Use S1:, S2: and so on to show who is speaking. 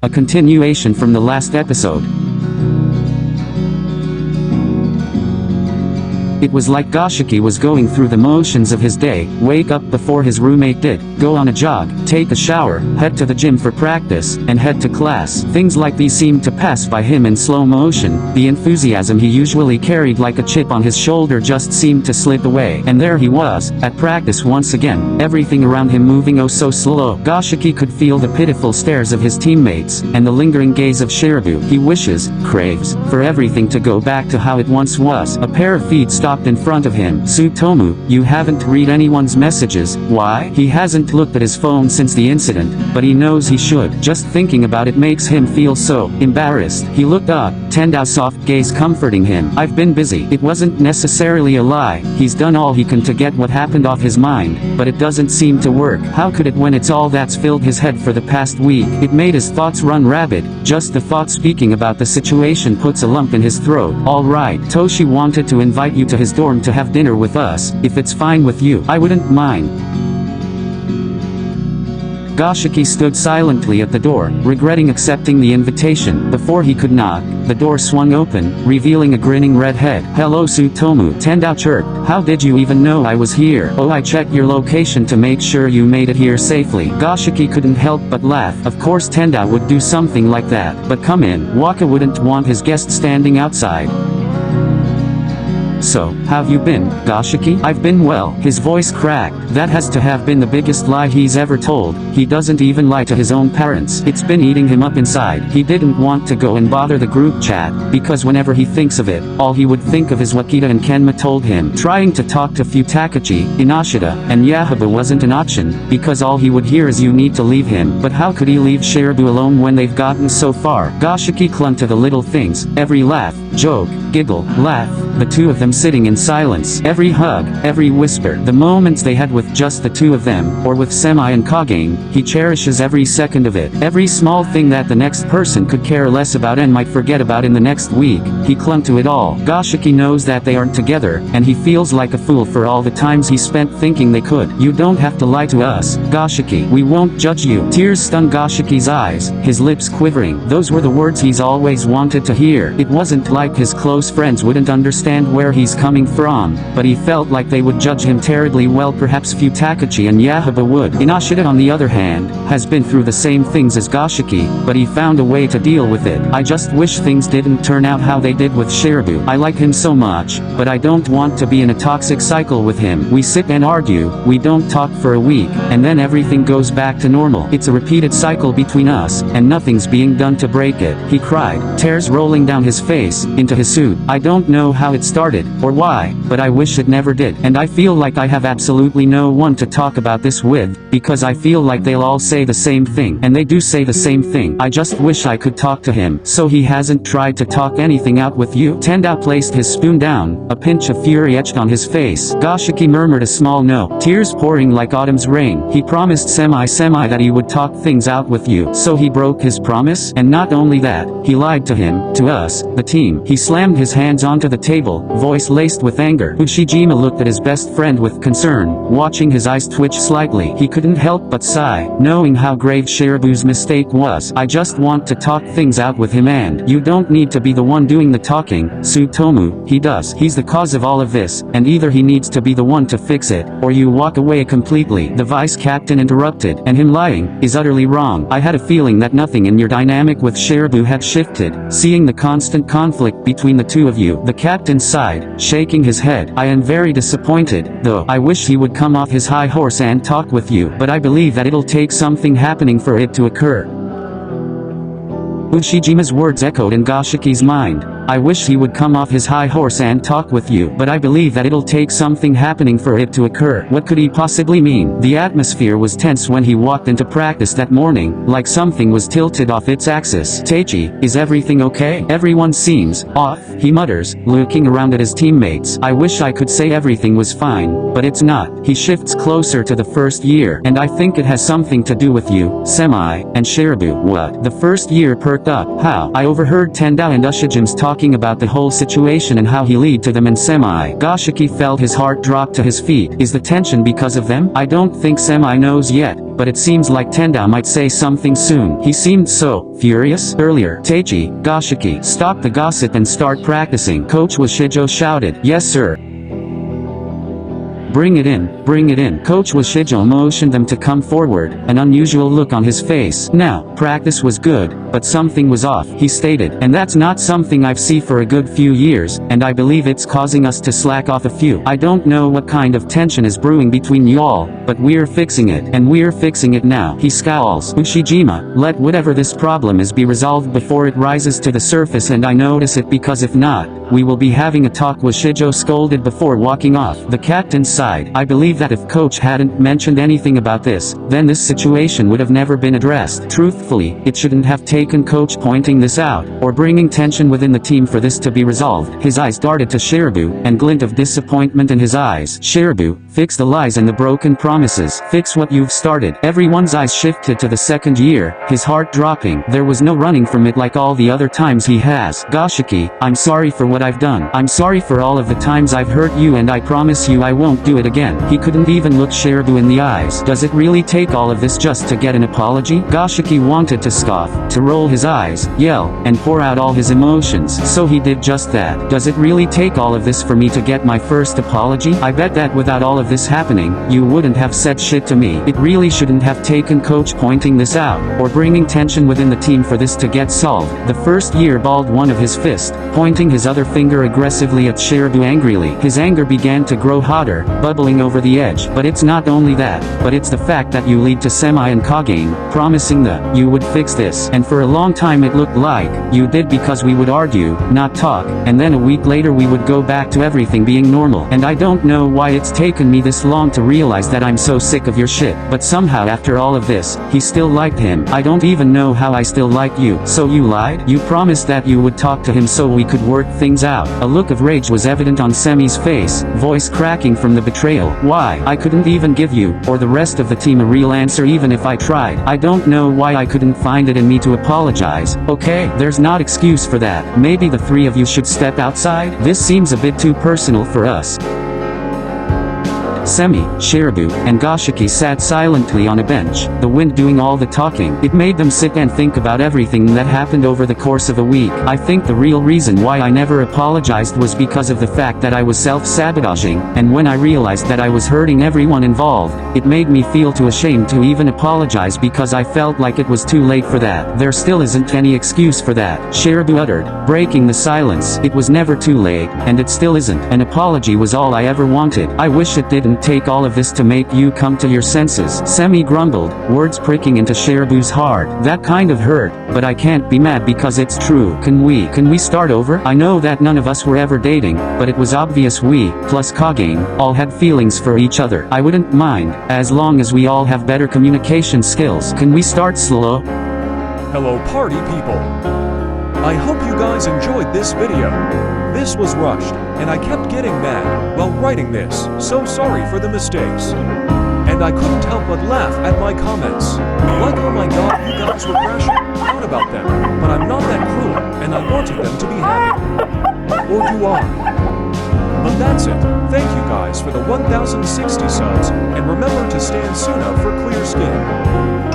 S1: A continuation from the last episode. It was like Goshiki was going through the motions of his day, wake up before his roommate did, go on a jog, take a shower, head to the gym for practice, and head to class. Things like these seemed to pass by him in slow motion. The enthusiasm he usually carried like a chip on his shoulder just seemed to slip away. And there he was, at practice once again, everything around him moving oh so slow. Goshiki could feel the pitiful stares of his teammates, and the lingering gaze of Shirabu. He wishes, craves, for everything to go back to how it once was. A pair of feet stopped in front of him. Tsutomu, you haven't read anyone's messages. Why? He hasn't looked at his phone since the incident, but he knows he should. Just thinking about it makes him feel so embarrassed. He looked up, Tendao's soft gaze comforting him. I've been busy. It wasn't necessarily a lie. He's done all he can to get what happened off his mind, but it doesn't seem to work. How could it when it's all that's filled his head for the past week? It made his thoughts run rabid. Just the thought speaking about the situation puts a lump in his throat. Alright, Toshi wanted to invite you to his dorm to have dinner with us. If it's fine with you, I wouldn't mind. Goshiki stood silently at the door, regretting accepting the invitation. Before he could knock, the door swung open, revealing a grinning redhead. Hello Tsutomu, Tendao chirped. How did you even know I was here? Oh, I checked your location to make sure you made it here safely. Goshiki couldn't help but laugh. Of course Tendao would do something like that. But come in, Waka wouldn't want his guest standing outside. So, how've you been, Goshiki? I've been well. His voice cracked. That has to have been the biggest lie he's ever told. He doesn't even lie to his own parents. It's been eating him up inside. He didn't want to go and bother the group chat, because whenever he thinks of it, all he would think of is what Kita and Kenma told him. Trying to talk to Futakachi, Inashida, and Yahaba wasn't an option, because all he would hear is you need to leave him. But how could he leave Shirabu alone when they've gotten so far? Goshiki clung to the little things, every laugh, joke, giggle, laugh, the two of them sitting in silence, every hug, every whisper, the moments they had with just the two of them, or with Semi and Kagane. He cherishes every second of it. Every small thing that the next person could care less about and might forget about in the next week, he clung to it all. Goshiki knows that they aren't together, and he feels like a fool for all the times he spent thinking they could. You don't have to lie to us, Goshiki. We won't judge you. Tears stung Goshiki's eyes, his lips quivering. Those were the words he's always wanted to hear. It wasn't like his close friends wouldn't understand where he's coming from, but he felt like they would judge him terribly. Well, perhaps Futakachi and Yahaba would. Inashida on the other hand, has been through the same things as Goshiki, but he found a way to deal with it. I just wish things didn't turn out how they did with Shirabu. I like him so much, but I don't want to be in a toxic cycle with him. We sit and argue, we don't talk for a week, and then everything goes back to normal. It's a repeated cycle between us, and nothing's being done to break it. He cried, tears rolling down his face, into his suit. I don't know how it started, or why, but I wish it never did. And I feel like I have absolutely no one to talk about this with, because I feel like they'll all say the same thing, and they do say the same thing. I just wish I could talk to him. So he hasn't tried to talk anything out with you? Tendao placed his spoon down, a pinch of fury etched on his face. Goshiki murmured a small no, tears pouring like autumn's rain. He promised Semi that he would talk things out with you. So he broke his promise? And not only that, he lied to him, to us, the team. He slammed his hands onto the table, voice laced with anger. Ushijima looked at his best friend with concern, watching his eyes twitch slightly. He couldn't help but sigh, knowing how grave Shirabu's mistake was. I just want to talk things out with him, and you don't need to be the one doing the talking, Tsutomu. He does. He's the cause of all of this, and either he needs to be the one to fix it, or you walk away completely. The vice captain interrupted, and him lying is utterly wrong. I had a feeling that nothing in your dynamic with Shirabu had shifted, seeing the constant conflict between the two of you. The captain sighed, shaking his head. I am very disappointed, though. I wish he would come off his high horse and talk with you, but I believe that it'll take something happening for it to occur. Ushijima's words echoed in Goshiki's mind. I wish he would come off his high horse and talk with you, but I believe that it'll take something happening for it to occur. What could he possibly mean? The atmosphere was tense when he walked into practice that morning, like something was tilted off its axis. Teichi, is everything okay? Everyone seems off, he mutters, looking around at his teammates. I wish I could say everything was fine, but it's not. He shifts closer to the first year, and I think it has something to do with you, Semi, and Shirabu. What? The first year perked up. How? I overheard Tendao and Ushijim's talk talking about the whole situation and how he lied to them and Semi. Goshiki felt his heart drop to his feet. Is the tension because of them? I don't think Semi knows yet, but it seems like Tenda might say something soon. He seemed so furious earlier. Teichi, Goshiki, stop the gossip and start practicing. Coach Washijo shouted. Yes sir. Bring it in, bring it in. Coach Washijo motioned them to come forward, an unusual look on his face. Now, practice was good, but something was off, he stated. And that's not something I've seen for a good few years, and I believe it's causing us to slack off a few. I don't know what kind of tension is brewing between y'all, but we're fixing it, and we're fixing it now. He scowls. Ushijima, let whatever this problem is be resolved before it rises to the surface and I notice it, because if not, we will be having a talk. Washijo scolded before walking off. The captain sighed. I believe that if coach hadn't mentioned anything about this, then this situation would have never been addressed. Truthfully, it shouldn't have taken coach pointing this out, or bringing tension within the team for this to be resolved. His eyes darted to Shirabu, and glint of disappointment in his eyes. Shirabu, fix the lies and the broken promises. Fix what you've started. Everyone's eyes shifted to the second year, his heart dropping. There was no running from it like all the other times he has. Goshiki, I'm sorry for what I've done. I'm sorry for all of the times I've hurt you, and I promise you I won't do it again. He couldn't even look Shirabu in the eyes. Does it really take all of this just to get an apology? Goshiki wanted to scoff, to roll his eyes, yell, and pour out all his emotions. So he did just that. Does it really take all of this for me to get my first apology? I bet that without all of this happening, you wouldn't have said shit to me. It really shouldn't have taken coach pointing this out, or bringing tension within the team for this to get solved. The first year balled one of his fist, pointing his other finger aggressively at Shirabu angrily. His anger began to grow hotter, bubbling over the edge. But it's not only that, but it's the fact that you lead to Semi and Kagane, promising that you would fix this. And for a long time it looked like you did, because we would argue, not talk, and then a week later we would go back to everything being normal. And I don't know why it's taken me this long to realize that I'm so sick of your shit. But somehow after all of this, he still liked him. I don't even know how I still like you. So you lied? You promised that you would talk to him so we could work things out. A look of rage was evident on Semi's face, voice cracking from the betrayal. Why? I couldn't even give you, or the rest of the team, a real answer even if I tried. I don't know why I couldn't find it in me to apologize. Okay, there's not excuse for that. Maybe the three of you should step outside? This seems a bit too personal for us. Semi, Shirabu, and Goshiki sat silently on a bench, the wind doing all the talking. It made them sit and think about everything that happened over the course of a week. I think the real reason why I never apologized was because of the fact that I was self-sabotaging, and when I realized that I was hurting everyone involved, it made me feel too ashamed to even apologize, because I felt like it was too late for that. There still isn't any excuse for that, Shirabu uttered, breaking the silence. It was never too late, and it still isn't. An apology was all I ever wanted. I wish it didn't take all of this to make you come to your senses. Semi grumbled, words pricking into Shirabu's heart. That kind of hurt, but I can't be mad because it's true. Can we start over? I know that none of us were ever dating, but it was obvious we, plus Kagane, all had feelings for each other. I wouldn't mind, as long as we all have better communication skills. Can we start slow?
S2: Hello party people. I hope you guys enjoyed this video. This was rushed, and I kept getting mad while writing this, so sorry for the mistakes. And I couldn't help but laugh at my comments. Like, oh my god, you guys were crashing out about them, but I'm not that cruel, and I wanted them to be happy. Or you are. But that's it. Thank you guys for the 1060 subs, and remember to stand soon out for clear skin.